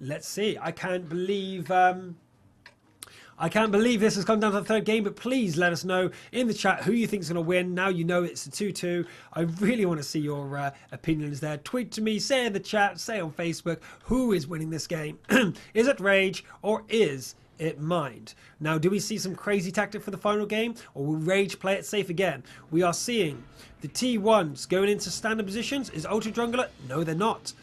let's see. I can't believe this has come down to the third game, but please let us know in the chat who you think is going to win. Now you know it's a 2-2. I really want to see your opinions there. Tweet to me, say in the chat, say on Facebook, who is winning this game? Is it Rage or is it Mind? Now, do we see some crazy tactic for the final game, or will Rage play it safe again? We are seeing the T1s going into standard positions. Is Ultra Jungler? No, they're not.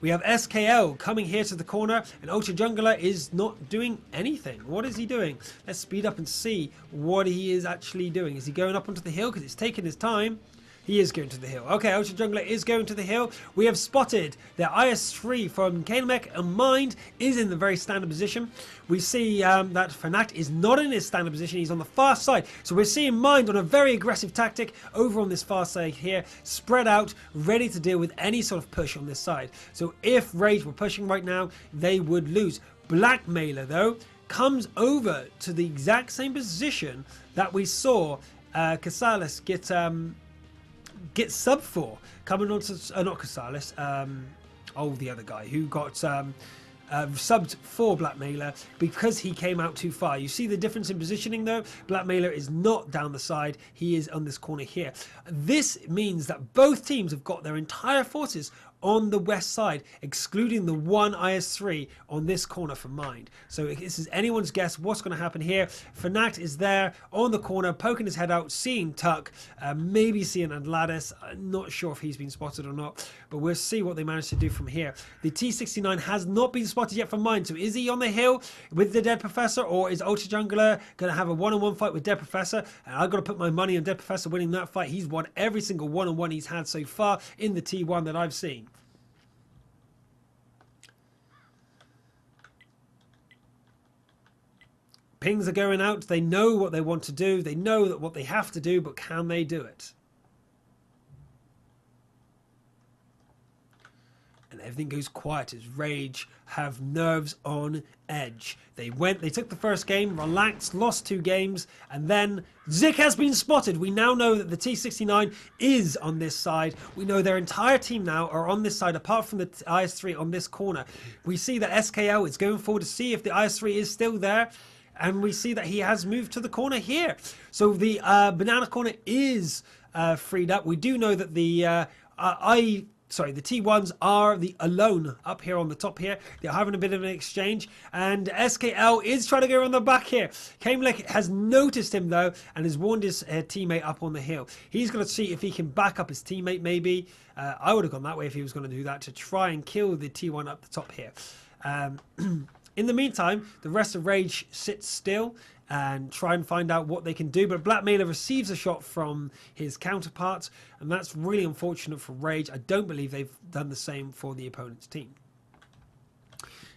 We have SKL coming here to the corner, and Ultra Jungler is not doing anything. What is he doing? Let's speed up and see what he is actually doing. Is he going up onto the hill? Because it's taking his time. He is going to the hill. Okay, Ultra Jungler is going to the hill. We have spotted their IS-3 from Kanemek, and Mind is in the very standard position. We see that Fnac is not in his standard position. He's on the far side. So we're seeing Mind on a very aggressive tactic over on this far side here, spread out, ready to deal with any sort of push on this side. So if Rage were pushing right now, they would lose. Blackmailer, though, comes over to the exact same position that we saw Casalis get sub for, coming on to not Casalis, the other guy who got subbed for Blackmailer because he came out too far. You see the difference in positioning though. Blackmailer is not down the side, he is on this corner here. This means that both teams have got their entire forces on the west side, excluding the one IS-3 on this corner for Mind. So this is anyone's guess what's going to happen here. Fnac is there on the corner, poking his head out, seeing Tuck, maybe seeing Atlantis. I'm not sure if he's been spotted or not, but we'll see what they manage to do from here. The T69 has not been spotted yet from Mind, so is he on the hill with the Dead Professor, or is Ultra Jungler going to have a one-on-one fight with Dead Professor? And I've got to put my money on Dead Professor winning that fight. He's won every single one-on-one he's had so far in the T1 that I've seen. Pings are going out. They know what they want to do. They know that what they have to do, but can they do it? And everything goes quiet as Rage have nerves on edge. They took the first game, relaxed, lost 2 games, and then Zik has been spotted. We now know that the T69 is on this side. We know their entire team now are on this side, apart from the IS-3 on this corner. We see that SKL is going forward to see if the IS-3 is still there. And we see that he has moved to the corner here. So the banana corner is freed up. We do know that the T1s are alone up here on the top here. They're having a bit of an exchange. And SKL is trying to go on the back here. Kamelek has noticed him though and has warned his teammate up on the hill. He's going to see if he can back up his teammate maybe. I would have gone that way if he was going to do that, to try and kill the T1 up the top here. In the meantime, the rest of Rage sits still and try and find out what they can do. But Blackmailer receives a shot from his counterpart, and that's really unfortunate for Rage. I don't believe they've done the same for the opponent's team.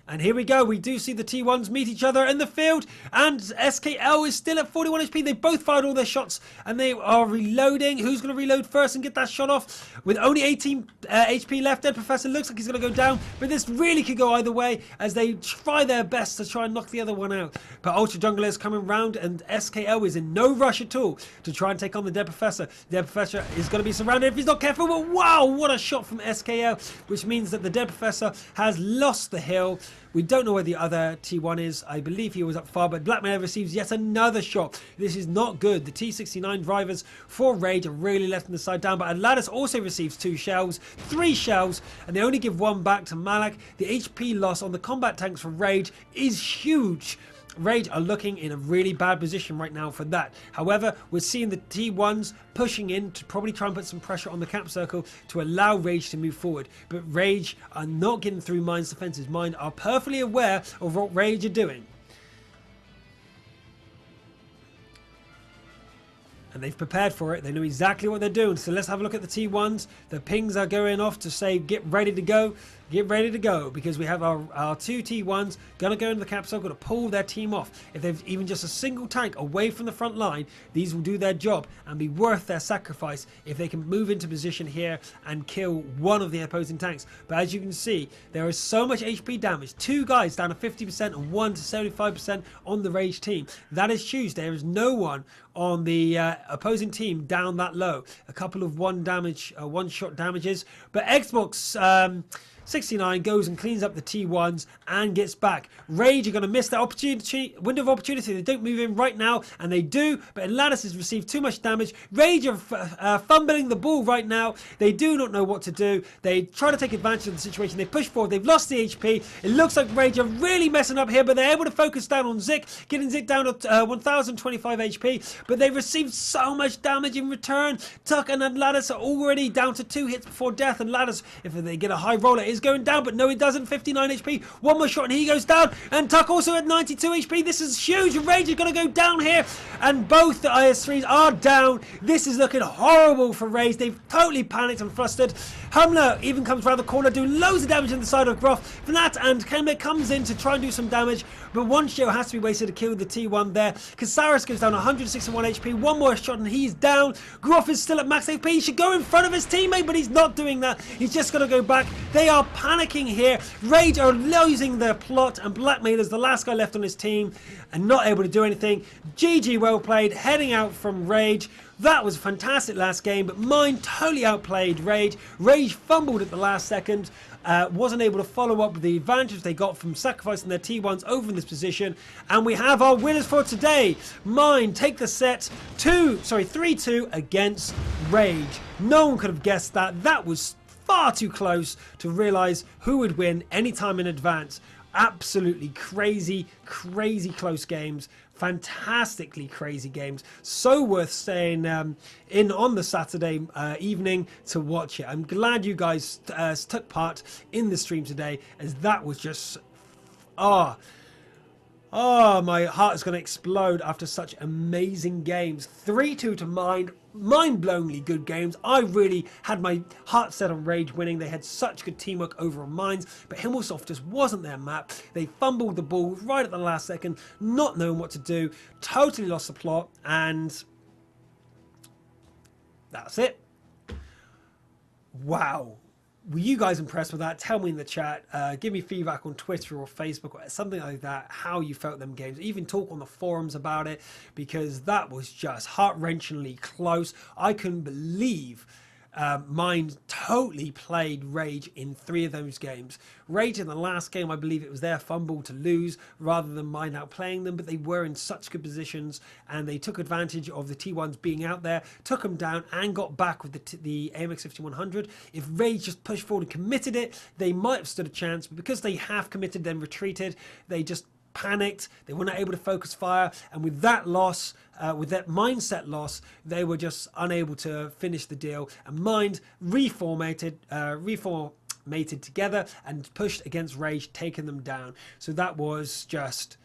And here we go. We do see the T1s meet each other in the field, and SKL is still at 41 HP. They both fired all their shots, and they are reloading. Who's going to reload first and get that shot off? With only 18 HP left, Dead Professor looks like he's going to go down, but this really could go either way as they try their best to try and knock the other one out. But Ultra Jungler is coming round, and SKL is in no rush at all to try and take on the Dead Professor. The Dead Professor is going to be surrounded if he's not careful, but wow, what a shot from SKL, which means that the Dead Professor has lost the hill. We don't know where the other T1 is. I believe he was up far, but Blackmailer receives yet another shot. This is not good. The T69 drivers for Rage are really letting the side down, but Atlantis also receives 2 shells, 3 shells, and they only give 1 back to Malak. The HP loss on the combat tanks for Rage is huge. Rage are looking in a really bad position right now for that. However, we're seeing the T1s pushing in to probably try and put some pressure on the cap circle to allow Rage to move forward. But Rage are not getting through Mind's defenses. Mind are perfectly aware of what Rage are doing. And they've prepared for it. They know exactly what they're doing. So let's have a look at the T1s. The pings are going off to say, get ready to go. Get ready to go, because we have our 2 T1s going to go into the cap circle to pull their team off. If they've even just a single tank away from the front line, these will do their job and be worth their sacrifice if they can move into position here and kill one of the opposing tanks. But as you can see, there is so much HP damage. 2 guys down to 50% and 1 to 75% on the Rage team. That is huge. There is no one on the opposing team down that low. A couple of one-shot damages. But Xbox 69 goes and cleans up the T1s and gets back. Rage are going to miss that opportunity, window of opportunity. They don't move in right now, and they do, but Atlantis has received too much damage. Rage are fumbling the ball right now. They do not know what to do. They try to take advantage of the situation. They push forward. They've lost the HP. It looks like Rage are really messing up here, but they're able to focus down on Zik, getting Zik down to 1025 HP, but they received so much damage in return. Tuck and Atlantis are already down to 2 hits before death, and Atlantis, if they get a high roller, is going down, but no, it doesn't. 59 HP. One more shot and he goes down, and Tuck also at 92 HP. This is huge. Rage is going to go down here, and both the IS3s are down. This is looking horrible for Rage. They've totally panicked and flustered. Humler even comes around the corner, doing loads of damage on the side of Groff. Fnat and Kemba comes in to try and do some damage, but one shell has to be wasted to kill the T1 there. Casares goes down 161 HP. One more shot and he's down. Groff is still at max HP. He should go in front of his teammate, but he's not doing that. He's just going to go back. They are panicking here. Rage are losing their plot, and Blackmail is the last guy left on his team and not able to do anything. GG, well played, heading out from Rage. That was a fantastic last game, but mine totally outplayed Rage. Rage fumbled at the last second, wasn't able to follow up with the advantage they got from sacrificing their T1s over in this position. And we have our winners for today. Mine take the set 3-2 against Rage. No one could have guessed that. That was far too close to realize who would win any time in advance. Absolutely crazy close games. Fantastically crazy games. So worth staying in on the Saturday evening to watch it. I'm glad you guys took part in the stream today, as that was just my heart is going to explode after such amazing games. 3-2 to mind-blowingly good games. I really had my heart set on Rage winning. They had such good teamwork over on Mines, but Himmelsdorf just wasn't their map. They fumbled the ball right at the last second, not knowing what to do, totally lost the plot, and that's it. Wow. Were you guys impressed with that? Tell me in the chat. Give me feedback on Twitter or Facebook or something like that, how you felt them games. Even talk on the forums about it, because that was just heart-wrenchingly close. I couldn't believe mine totally played Rage in 3 of those games. Rage in the last game, I believe it was their fumble to lose rather than mine outplaying them, but they were in such good positions and they took advantage of the T1s being out there, took them down and got back with the AMX 5100. If Rage just pushed forward and committed it, they might have stood a chance, but because they have committed then retreated, they just panicked. They were not able to focus fire, and with that loss, with that mindset loss, they were just unable to finish the deal, and Mind reformated together and pushed against Rage, taking them down. So that was just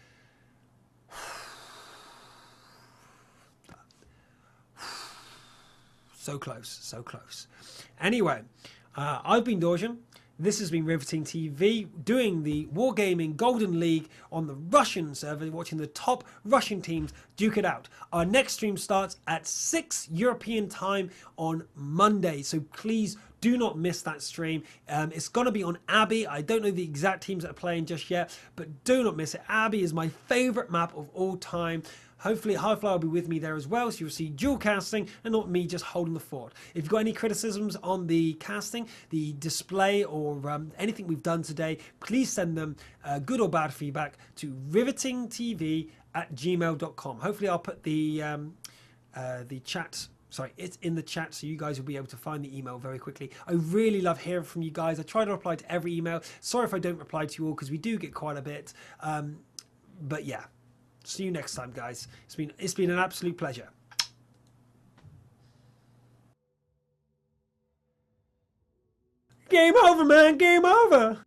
so close. Anyway, I've been Dorjan. This has been Riveting TV, doing the Wargaming Golden League on the Russian server, watching the top Russian teams duke it out. Our next stream starts at 6 European time on Monday, so please do not miss that stream. It's going to be on Abbey. I don't know the exact teams that are playing just yet, but do not miss it. Abbey is my favorite map of all time. Hopefully Highfly will be with me there as well, so you'll see dual casting and not me just holding the fort. If you've got any criticisms on the casting, the display, or anything we've done today, please send them good or bad feedback to rivetingtv@gmail.com. Hopefully I'll put the chat. Sorry, it's in the chat, so you guys will be able to find the email very quickly. I really love hearing from you guys. I try to reply to every email. Sorry if I don't reply to you all, because we do get quite a bit. But yeah. See you next time, guys. It's been an absolute pleasure. Game over, man. Game over.